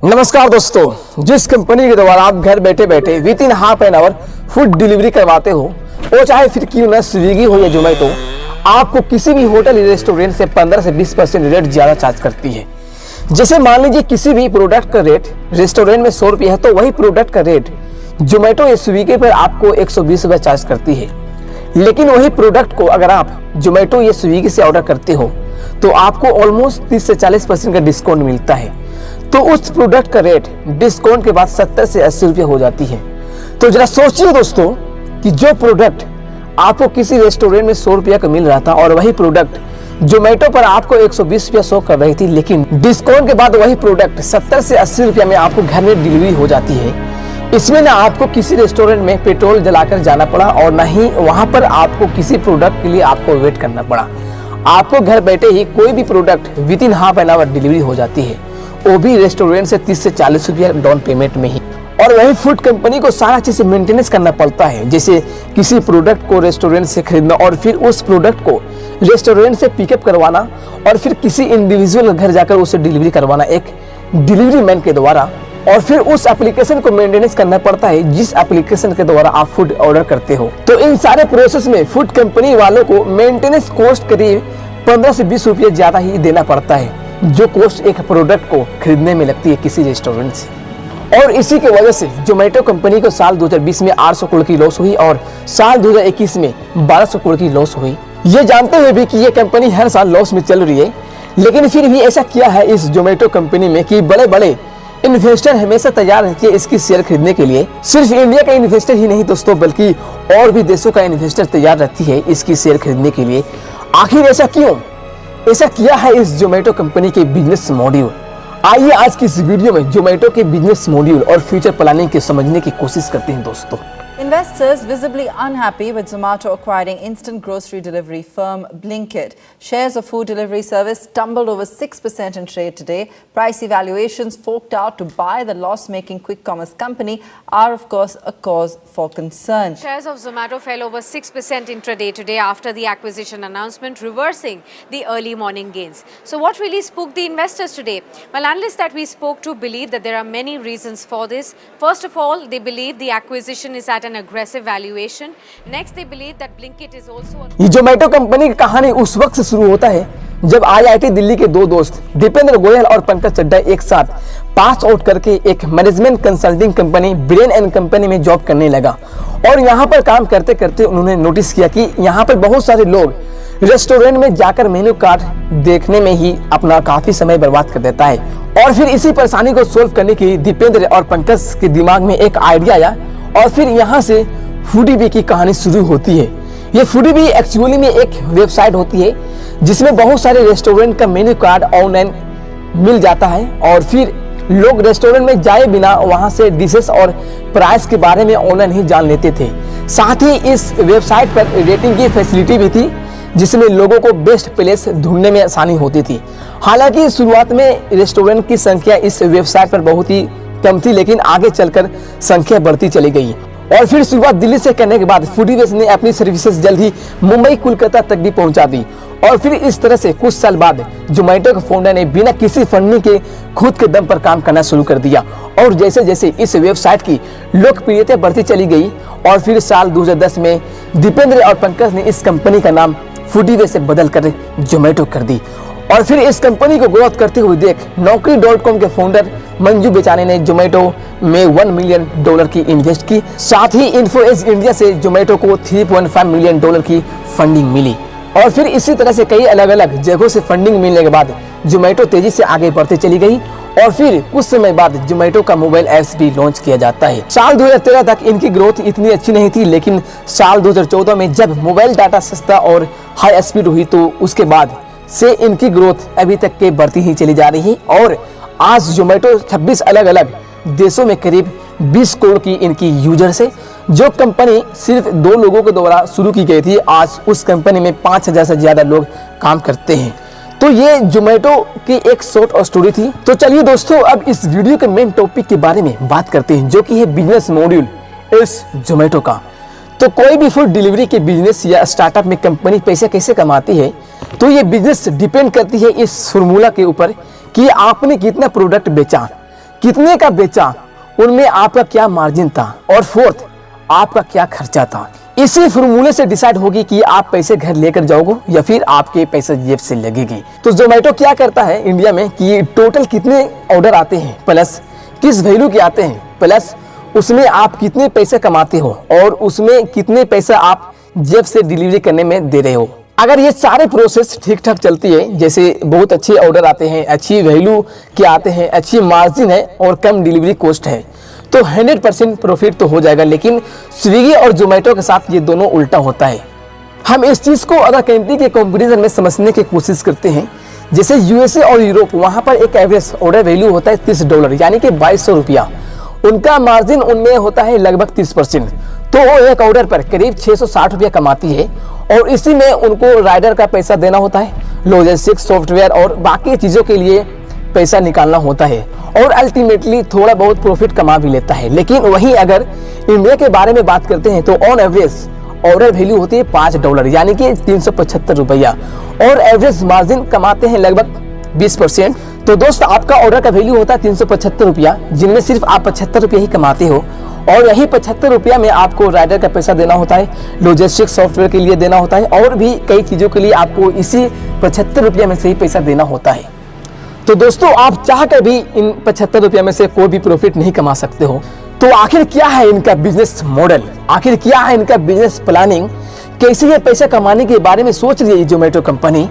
नमस्कार दोस्तों, जिस कंपनी के द्वारा आप घर बैठे बैठे with in half an hour food delivery करवाते हो, वो चाहे फिर क्यों ना स्विगी हो या जोमेटो, आपको किसी भी होटल या रेस्टोरेंट से 15 से 20% रेट ज्यादा चार्ज करती है। जैसे मान लीजिए किसी भी प्रोडक्ट का रेट रेस्टोरेंट में 100 रुपये है, तो वही प्रोडक्ट का रेट जोमेटो या स्विगी पर आपको 120 रुपये चार्ज करती है। लेकिन वही प्रोडक्ट को अगर आप जोमेटो या स्विगी से ऑर्डर करते हो तो आपको ऑलमोस्ट 30 से 40% का डिस्काउंट मिलता है। तो उस प्रोडक्ट का रेट डिस्काउंट के बाद 70 से 80 रुपये हो जाती है। तो जरा सोचिए दोस्तों कि जो प्रोडक्ट आपको किसी रेस्टोरेंट में 100 रुपये का मिल रहा था और वही प्रोडक्ट जोमेटो पर आपको 120 रुपये शो कर रही थी, लेकिन डिस्काउंट के बाद वही प्रोडक्ट 70 से 80 रुपये में आपको घर में डिलीवरी हो जाती है। इसमें ना आपको किसी रेस्टोरेंट में पेट्रोल जलाकर जाना पड़ा और ना ही वहां पर आपको किसी प्रोडक्ट के लिए आपको वेट करना पड़ा। आपको घर बैठे ही कोई भी product with in half an hour delivery हो जाती है, वो भी रेस्टोरेंट से 30 से 40 रुपया डाउन पेमेंट में ही। और वही फूड कंपनी को सारा चीज मेंटेनेंस करना पड़ता है, जैसे किसी प्रोडक्ट को रेस्टोरेंट से खरीदना और फिर उस प्रोडक्ट को रेस्टोरेंट से पिकअप करवाना और फिर किसी इंडिविजुअल घर जाकर उसे डिलीवरी करवाना एक डिलीवरी मैन के द्वारा, और फिर उस एप्लीकेशन को मेंटेनेंस करना पड़ता है जिस एप्लीकेशन के द्वारा आप फूड ऑर्डर करते हो। तो इन सारे प्रोसेस में फूड कंपनी वालों को मेंटेनेंस कॉस्ट करीब 15 से 20 रुपये ज्यादा ही देना पड़ता है, जो कॉस्ट एक प्रोडक्ट को खरीदने में लगती है किसी रेस्टोरेंट से। और इसी की वजह से जोमेटो कंपनी को साल 2020 में 800 करोड़ की लॉस हुई और साल 2021 में 1200 करोड़ की लॉस हुई। ये जानते हुए भी कि ये कंपनी हर साल लॉस में चल रही है, लेकिन फिर भी ऐसा किया है इस जोमेटो कंपनी में कि बड़े बड़े इन्वेस्टर हमेशा तैयार रहती है इसकी शेयर खरीदने के लिए। सिर्फ इंडिया का इन्वेस्टर ही नहीं दोस्तों, बल्कि और भी देशों का इन्वेस्टर तैयार रहती है इसकी शेयर खरीदने के लिए। आखिर ऐसा क्यों? ऐसा किया है इस जोमेटो कंपनी के बिजनेस मॉड्यूल। आइए आज की इस वीडियो में जोमेटो के बिजनेस मॉड्यूल और फ्यूचर प्लानिंग के समझने की कोशिश करते हैं दोस्तों। Investors visibly unhappy with Zomato acquiring instant grocery delivery firm Blinkit. Shares of food delivery service tumbled over 6% in trade today. Pricey valuations forked out to buy the loss-making quick commerce company are of course a cause for concern. Shares of Zomato fell over 6% intraday today after the acquisition announcement, reversing the early morning gains. So what really spooked the investors today? Well, analysts that we spoke to believe that there are many reasons for this. First of all, they believe the acquisition is at an aggressive valuation. Next, they believe that Blinkit is also ये Zomato company की कहानी उस वक्त से शुरू होता है जब IIT दिल्ली के दो दोस्त दीपेंद्र गोयल और पंकज चड्ढा एक साथ पास आउट करके एक management consulting company brain and company में जॉब करने लगा। और यहाँ पर काम करते करते उन्होंने नोटिस किया कि यहाँ पर बहुत सारे लोग रेस्टोरेंट में जाकर मेन्यू कार्ड देखने में ही अपना काफी समय बर्बाद कर देता है। और फिर इसी परेशानी को सोल्व करने की दीपेंद्र और पंकज के दिमाग में एक आइडिया आया और फिर यहाँ से फूडीबी की कहानी शुरू होती है। ये फूडीबी एक्चुअली में एक वेबसाइट होती है जिसमें बहुत सारे रेस्टोरेंट का मेन्यू कार्ड ऑनलाइन मिल जाता है और फिर लोग रेस्टोरेंट में जाए बिना वहां से डिशेस और प्राइस के बारे में ऑनलाइन ही जान लेते थे। साथ ही इस वेबसाइट पर रेटिंग की फैसिलिटी भी थी जिसमें लोगों को बेस्ट प्लेस ढूंढने में आसानी होती थी। हालांकि शुरुआत में रेस्टोरेंट की संख्या इस वेबसाइट पर बहुत ही कम थी, लेकिन आगे चलकर संख्या बढ़ती चली गई और फिर शुरुआत दिल्ली से करने के बाद फूडीबी ने अपनी सर्विसेज जल्द ही मुंबई कोलकाता तक भी पहुंचा दी। और फिर इस तरह से कुछ साल बाद जोमेटो के फाउंडर ने बिना किसी फंडिंग के खुद के दम पर काम करना शुरू कर दिया। और जैसे जैसे इस वेबसाइट की लोकप्रियता बढ़ती चली गई और फिर साल 2010 में दीपेंद्र और पंकज ने इस कंपनी का नाम फूडीबी से बदल कर जोमेटो कर दी। और फिर इस कंपनी को ग्रोथ करते हुए देख Naukri.com के फाउंडर मंजू बेचाने ने जोमेटो में $1 मिलियन की इन्वेस्ट की। साथ ही इन्फोएज इंडिया से जोमेटो को $3.5 मिलियन की फंडिंग मिली। और फिर इसी तरह से कई अलग अलग जगहों से फंडिंग मिलने के बाद जोमेटो तेजी से आगे बढ़ते चली गई और फिर कुछ समय बाद जोमेटो का मोबाइल ऐप्स भी लॉन्च किया जाता है। साल 2013 तक इनकी ग्रोथ इतनी अच्छी नहीं थी, लेकिन साल 2014 में जब मोबाइल डाटा सस्ता और हाई स्पीड हुई तो उसके बाद से इनकी ग्रोथ अभी तक के बढ़ती ही चली जा रही है। और आज जोमेटो 26 अलग अलग देशों में करीब 20 करोड़ की इनकी यूजर्स है। जो कंपनी सिर्फ 2 लोगों के द्वारा शुरू की गई थी, आज उस कंपनी में 5000 से ज्यादा लोग काम करते हैं। तो ये जोमेटो की एक शॉर्ट स्टोरी थी। तो चलिए दोस्तों, अब इस वीडियो के मेन टॉपिक के बारे में बात करते हैं, जो कि है बिजनेस मॉड्यूल इस जोमेटो का। तो कोई भी फूड डिलीवरी के बिजनेस या स्टार्टअप में कंपनी पैसे कैसे कमाती है, तो ये बिजनेस डिपेंड करती है इस फॉर्मूला के ऊपर कि आपने कितना प्रोडक्ट बेचा, कितने का बेचा, उनमें आपका क्या मार्जिन था, और फोर्थ आपका क्या खर्चा था। इसी फॉर्मूले से डिसाइड होगी कि आप पैसे घर लेकर जाओगे या फिर आपके पैसे जेब से लगेगी। तो जोमेटो क्या करता है इंडिया में कि टोटल कितने ऑर्डर आते हैं प्लस किस वैल्यू के आते हैं प्लस उसमें आप कितने पैसे कमाते हो और उसमें कितने पैसे आप जेब से डिलीवरी करने में दे रहे हो। अगर ये सारे प्रोसेस ठीक ठाक चलती है, जैसे बहुत अच्छे ऑर्डर आते हैं, अच्छी वैल्यू के आते हैं, अच्छी मार्जिन है और कम डिलीवरी कॉस्ट है, तो 100% प्रॉफिट तो हो जाएगा। लेकिन स्विगी और जोमेटो के साथ ये दोनों उल्टा होता है। हम इस चीज़ को अदर कंट्री के कंपैरिजन में समझने की कोशिश करते हैं। जैसे यूएसए और यूरोप, वहाँ पर एक एवरेज ऑर्डर वैल्यू होता है $30 यानी कि 2200 रुपया। उनका मार्जिन उनमें होता है लगभग 30%। तो वो एक ऑर्डर पर करीब 660 रुपया कमाती है और इसी में उनको राइडर का पैसा देना होता है, लॉजिस्टिक्स, सॉफ्टवेयर और बाकी चीज़ों के लिए पैसा निकालना होता है और अल्टीमेटली थोड़ा बहुत प्रॉफिट कमा भी लेता है। लेकिन वहीं अगर इंडिया के बारे में बात करते हैं तो ऑन एवरेज ऑर्डर वैल्यू होती है $5 यानी कि 375 रुपया और एवरेज मार्जिन कमाते हैं लगभग 20%। तो दोस्त आपका ऑर्डर का वैल्यू होता है 375 रुपया, जिनमें सिर्फ आप 75 रुपया ही कमाते हो और यही 75 रुपया में आपको राइडर का पैसा देना होता है, लॉजिस्टिक्स सॉफ्टवेयर के लिए देना होता है और भी कई चीज़ों के लिए आपको इसी 75 रुपया में से ही पैसा देना होता है। तो दोस्तों आप चाह कर भी इन 75 रुपया में से कोई भी प्रॉफिट नहीं कमा सकते हो। तो आखिर क्या है इनका बिजनेस मॉडल, आखिर क्या है इनका बिजनेस प्लानिंग, कैसे ये पैसा कमाने के बारे में सोच रही है जोमेटो कंपनी।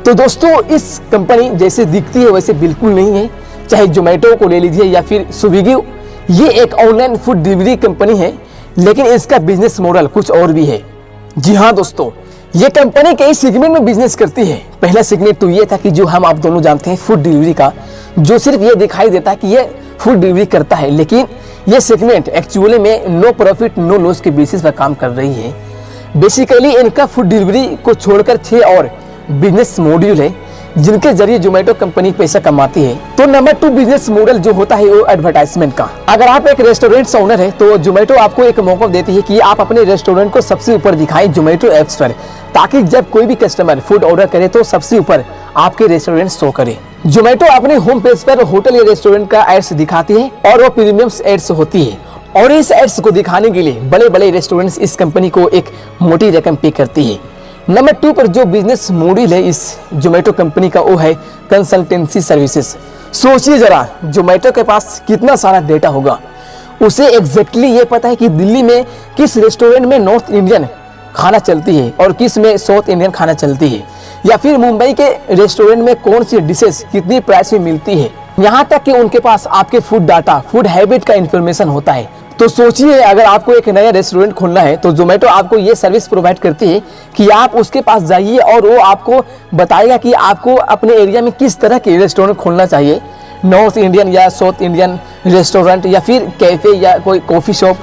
तो दोस्तों इस कंपनी जैसे दिखती है वैसे बिल्कुल नहीं है। चाहे जोमेटो को ले लीजिए या फिर स्विगी, ये एक ऑनलाइन फूड डिलीवरी कंपनी है, लेकिन इसका बिजनेस मॉडल कुछ और भी है। जी हाँ दोस्तों, ये कंपनी कई सेगमेंट में बिजनेस करती है। पहला सेगमेंट तो ये था कि जो हम आप दोनों जानते हैं फूड डिलीवरी का, जो सिर्फ ये दिखाई देता है कि ये फूड डिलीवरी करता है, लेकिन ये सेगमेंट एक्चुअली में नो प्रॉफिट नो लॉस के बेसिस पर काम कर रही है। बेसिकली इनका फूड डिलीवरी को छोड़कर 6 और बिजनेस मॉड्यूल है जिनके जरिए जोमेटो कंपनी पैसा कमाती है। तो नंबर 2 बिजनेस मॉडल जो होता है वो एडवर्टाइजमेंट का। अगर आप एक रेस्टोरेंट ओनर है तो जोमेटो आपको एक मौका देती है कि आप अपने रेस्टोरेंट को सबसे ऊपर दिखाएं जोमेटो ऐप्स पर, ताकि जब कोई भी कस्टमर फूड ऑर्डर करे तो सबसे ऊपर आपके रेस्टोरेंट शो करे। जोमेटो अपने होम पेज पर होटल या रेस्टोरेंट का एड्स दिखाती है और वो प्रीमियम एड्स होती है और इस एड्स को दिखाने के लिए बड़े बड़े रेस्टोरेंट्स इस कंपनी को एक मोटी रकम पे करती है। नंबर 2 पर जो बिजनेस मॉडल है इस जोमेटो कंपनी का वो है कंसल्टेंसी सर्विसेज। सोचिए जरा, जोमेटो के पास कितना सारा डेटा होगा, उसे एग्जैक्टली ये पता है कि दिल्ली में किस रेस्टोरेंट में नॉर्थ इंडियन खाना चलती है और किस में साउथ इंडियन खाना चलती है, या फिर मुंबई के रेस्टोरेंट में कौन सी डिशेस कितनी प्राइस में मिलती है। यहाँ तक कि उनके पास आपके फूड डाटा, फूड हैबिट का इंफॉर्मेशन होता है। तो सोचिए अगर आपको एक नया रेस्टोरेंट खोलना है तो जोमेटो आपको ये सर्विस प्रोवाइड करती है कि आप उसके पास जाइए और वो आपको बताएगा कि आपको अपने एरिया में किस तरह के रेस्टोरेंट खोलना चाहिए, नॉर्थ इंडियन या साउथ इंडियन रेस्टोरेंट या फिर कैफे या कोई कॉफ़ी शॉप।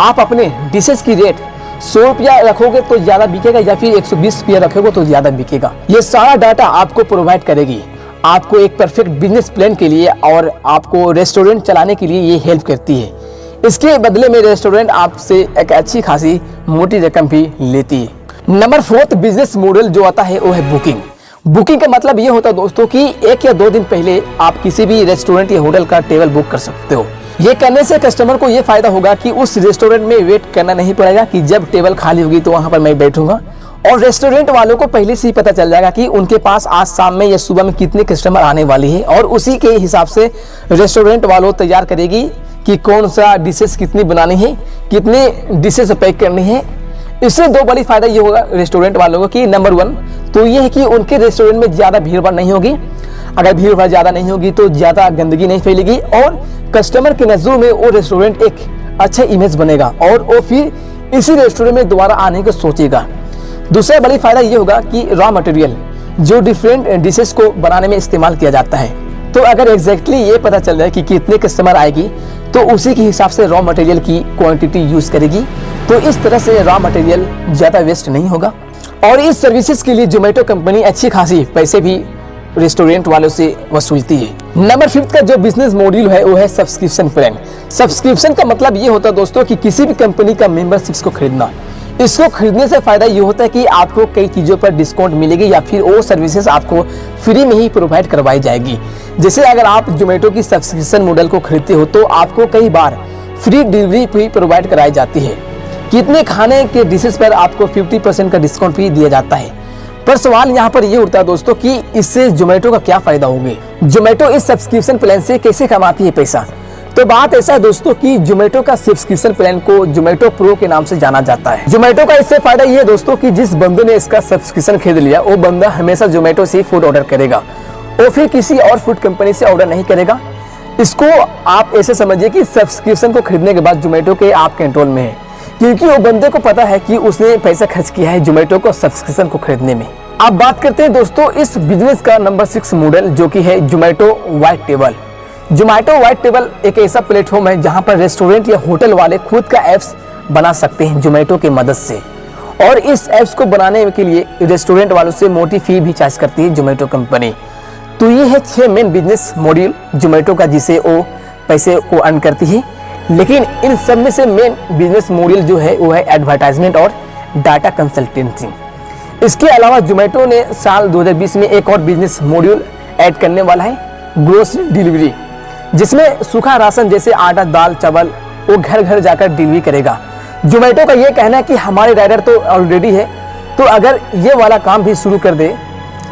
आप अपने डिशेस की रेट 100 रुपया रखोगे तो ज़्यादा बिकेगा या फिर 120 रुपया रखोगे तो ज़्यादा बिकेगा। ये सारा डाटा आपको प्रोवाइड करेगी, आपको एक परफेक्ट बिजनेस प्लान के लिए और आपको रेस्टोरेंट चलाने के लिए ये हेल्प करती है। इसके बदले में रेस्टोरेंट आपसे एक अच्छी खासी मोटी रकम भी लेती है। नंबर 4 बिजनेस मॉडल जो आता है वो है बुकिंग। बुकिंग का मतलब ये होता है दोस्तों कि 1 या 2 दिन पहले आप किसी भी रेस्टोरेंट या होटल का टेबल बुक कर सकते हो। ये करने से कस्टमर को ये फायदा होगा कि उस रेस्टोरेंट में वेट करना नहीं पड़ेगा कि जब टेबल खाली होगी तो वहाँ पर मैं बैठूंगा, और रेस्टोरेंट वालों को पहले से ही पता चल जाएगा कि उनके पास आज शाम में या सुबह में कितने कस्टमर आने वाले हैं और उसी के हिसाब से रेस्टोरेंट वालों तैयार करेगी कि कौन सा डिशेस कितनी बनानी है, कितने डिशेस पैक करनी है। इससे 2 बड़ी फायदा ये होगा रेस्टोरेंट वालों को कि नंबर 1 तो ये है कि उनके रेस्टोरेंट में ज़्यादा भीड़ भाड़ नहीं होगी। अगर भीड़ भाड़ ज़्यादा नहीं होगी तो ज़्यादा गंदगी नहीं फैलेगी और कस्टमर की नज़रों में वो रेस्टोरेंट एक अच्छा इमेज बनेगा और वो फिर इसी रेस्टोरेंट में दोबारा आने को सोचेगा। दूसरा बड़ी फायदा ये होगा कि रॉ मटेरियल जो डिफरेंट डिशेस को बनाने में इस्तेमाल किया जाता है, तो अगर एग्जैक्टली ये पता चल जाए कि कितने कस्टमर आएगी तो उसी के हिसाब से रॉ मटेरियल की क्वांटिटी यूज करेगी। तो इस तरह से रॉ मटेरियल ज़्यादा वेस्ट नहीं होगा और इस सर्विसेज के लिए जोमेटो कंपनी अच्छी खासी पैसे भी रेस्टोरेंट वालों से वसूलती है। नंबर 5 का जो बिजनेस मॉड्यूल है वो है सब्सक्रिप्शन प्लान। सब्सक्रिप्शन का मतलब ये होता है दोस्तों कि किसी भी कंपनी का मेंबरशिप्स को खरीदना। इसको खरीदने से फायदा ये होता है कि आपको कई चीज़ों पर डिस्काउंट मिलेगी या फिर वो सर्विसेज आपको फ्री में ही प्रोवाइड करवाई जाएगी। जैसे अगर आप जोमेटो की सब्सक्रिप्शन मॉडल को खरीदते हो तो आपको कई बार फ्री डिलीवरी भी प्रोवाइड कराई जाती है। कितने खाने के डिशेस पर आपको 50% का डिस्काउंट भी दिया जाता है। पर सवाल यहाँ पर ये उठता है दोस्तों कि इससे जोमेटो का क्या फायदा होगा। जोमेटो इस सब्सक्रिप्शन प्लान से कैसे कमाती है पैसा। तो बात ऐसा है दोस्तों कि जोमेटो का सब्सक्रिप्शन प्लान को जोमेटो प्रो के नाम से जाना जाता है। जोमेटो का इससे फायदा ये है दोस्तों कि जिस बंदे ने इसका सब्सक्रिप्शन खरीद लिया वो बंदा हमेशा जोमेटो से फूड ऑर्डर करेगा और फिर किसी और फूड कंपनी से ऑर्डर नहीं करेगा। इसको आप ऐसे समझिए कि सब्सक्रिप्शन को खरीदने के बाद जोमेटो के आप कंट्रोल में है, क्योंकि वो बंदे को पता है कि उसने पैसा खर्च किया है जोमेटो को सब्सक्रिप्शन को खरीदने में। अब बात करते हैं दोस्तों इस बिजनेस का नंबर 6 मॉडल जो कि है Zomato white table. Zomato white table एक ऐसा प्लेटफॉर्म है जहां पर रेस्टोरेंट या होटल वाले खुद का ऐप्स बना सकते हैं जोमेटो की मदद से, और इस ऐप्स को बनाने के लिए रेस्टोरेंट वालों से मोटी फी भी चार्ज करती है जोमेटो कंपनी। तो ये है 6 मेन बिजनेस मॉड्यूल जोमेटो का जिसे वो पैसे को अर्न करती है। लेकिन इन सब में से मेन बिजनेस मॉड्यूल जो है वो है एडवर्टाइजमेंट और डाटा कंसल्टेंसी। इसके अलावा जोमेटो ने साल 2020 में एक और बिजनेस मॉड्यूल ऐड करने वाला है ग्रोसरी डिलीवरी, जिसमें सूखा राशन जैसे आटा दाल चावल वो घर घर जाकर डिलीवरी करेगा। जोमेटो का ये कहना है कि हमारे राइडर तो ऑलरेडी है, तो अगर ये वाला काम भी शुरू कर दे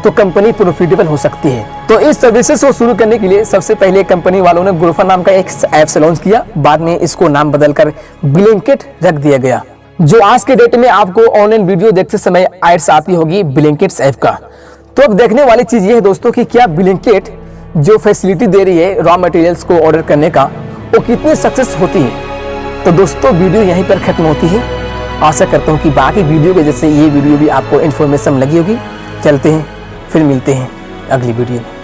तो कंपनी प्रॉफिटेबल हो सकती है। तो इस सर्विसेज को शुरू करने के लिए सबसे पहले कंपनी वालों ने ग्रोफर नाम का एक ऐप लॉन्च किया, बाद में इसको नाम बदलकर ब्लिंकिट रख दिया गया। जो आज के डेट में आपको ऑनलाइन वीडियो देखते समय एड्स आती होगी ब्लिंकिट ऐप का। तो अब देखने वाली चीज ये है दोस्तों कि क्या ब्लिंकिट जो फैसिलिटी दे रही है रॉ मटेरियल्स को ऑर्डर करने का वो कितनी सक्सेस होती है। तो दोस्तों वीडियो यहीं पर खत्म होती है। आशा करता हूँ कि बाकी वीडियो के जैसे ये वीडियो भी आपको इन्फॉर्मेशन लगी होगी। चलते हैं, फिर मिलते हैं अगली वीडियो में।